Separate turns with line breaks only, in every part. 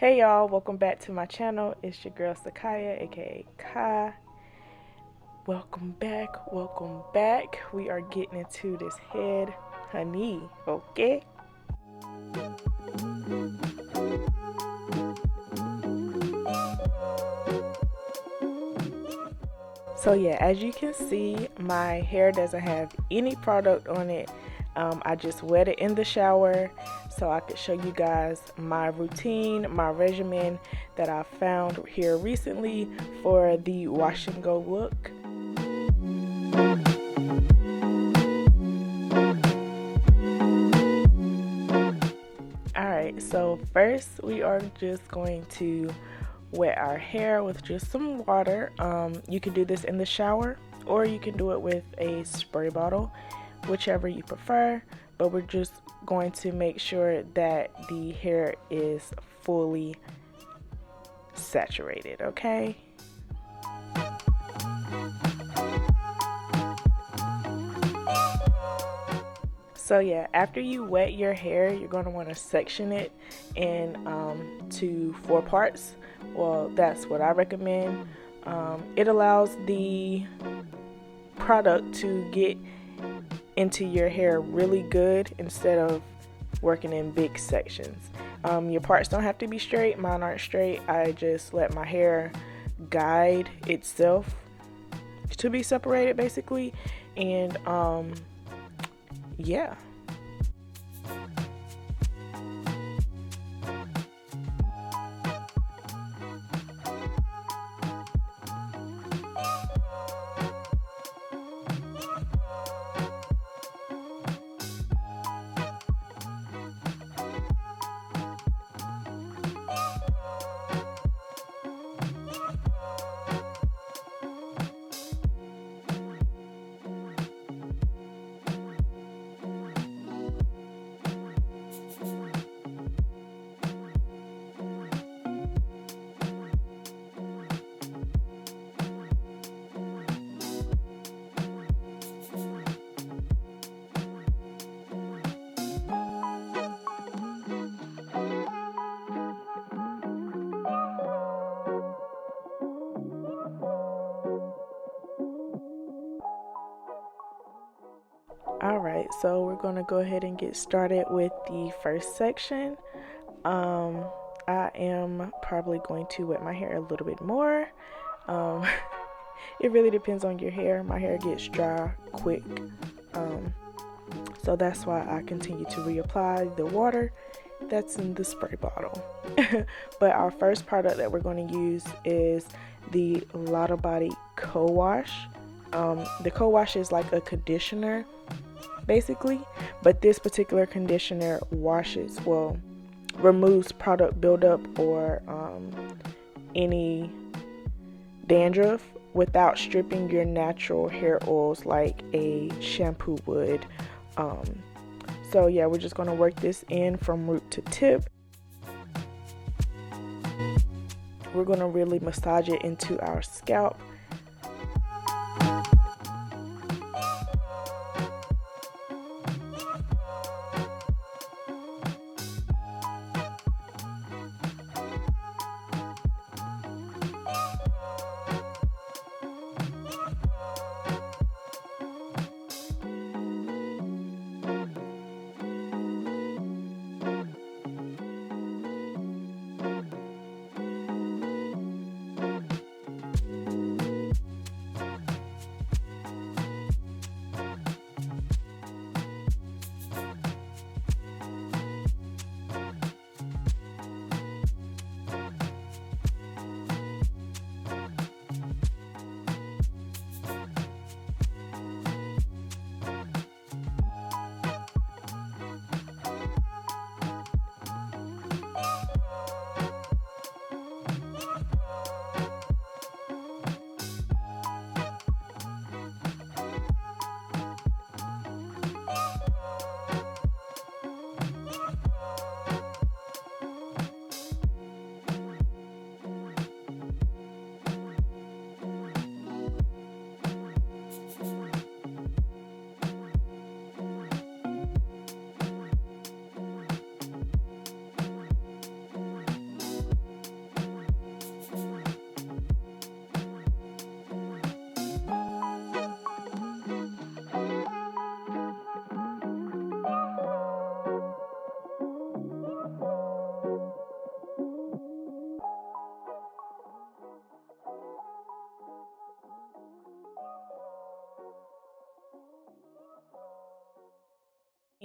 Hey y'all, welcome back to my channel. It's your girl Sakaya, aka Kai. Welcome back, welcome back. We are getting into this head honey, okay? So yeah, as you can see, my hair doesn't have any product on it. I just wet it in the shower so I could show you guys my routine, my regimen that I found here recently for the wash and go look. Alright, so first we are just going to wet our hair with just some water. You can do this in the shower or you can do it with a spray bottle, whichever you prefer, but we're just going to make sure that the hair is fully saturated, okay? So yeah, after you wet your hair, you're going to want to section it in to 4 parts. Well, that's what I recommend. It allows the product to get into your hair really good instead of working in big sections. Your parts don't have to be straight. Mine aren't straight. I just let my hair guide itself to be separated basically, and yeah. Alright, so we're going to go ahead and get started with the first section. I am probably going to wet my hair a little bit more. It really depends on your hair. My hair gets dry quick, so that's why I continue to reapply the water that's in the spray bottle. But our first product that we're going to use is the Lotta Body Co-Wash. The co-wash is like a conditioner basically, but this particular conditioner removes product buildup or any dandruff without stripping your natural hair oils like a shampoo would. So yeah, we're just going to work this in from root to tip. We're going to really massage it into our scalp.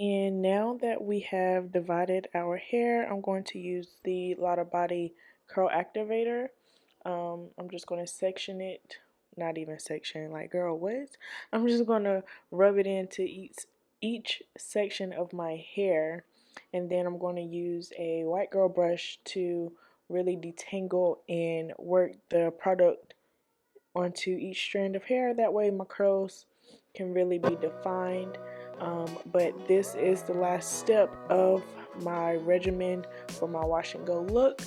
And now that we have divided our hair, I'm going to use the Lotta Body Curl Activator. I'm just going to section it, not even section, like girl, what? I'm just going to rub it into each section of my hair, and then I'm going to use a white girl brush to really detangle and work the product onto each strand of hair. That way my curls can really be defined. But this is the last step of my regimen for my wash and go look.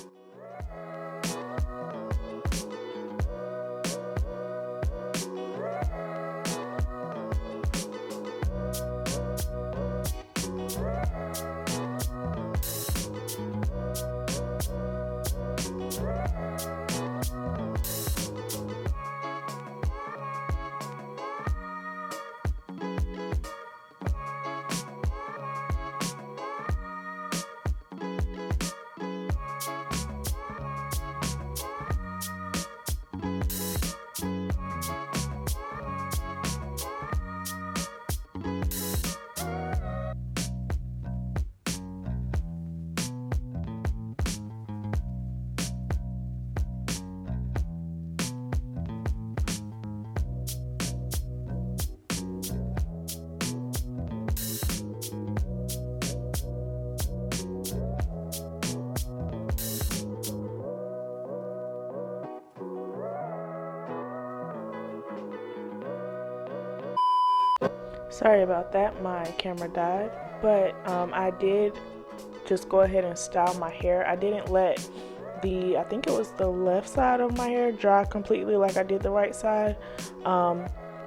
Sorry about that, my camera died, but I did just go ahead and style my hair. I didn't let I think it was the left side of my hair dry completely like I did the right side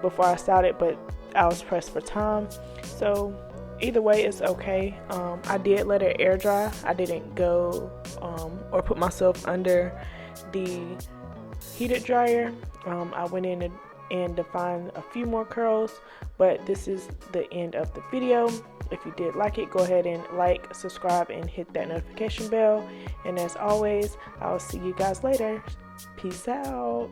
before I styled it, but I was pressed for time. So either way, it's okay. I did let it air dry. I didn't go or put myself under the heated dryer. I went in and defined a few more curls, but this is the end of the video. If you did like it, go ahead and like, subscribe, and hit that notification bell. And as always, I'll see you guys later. Peace out.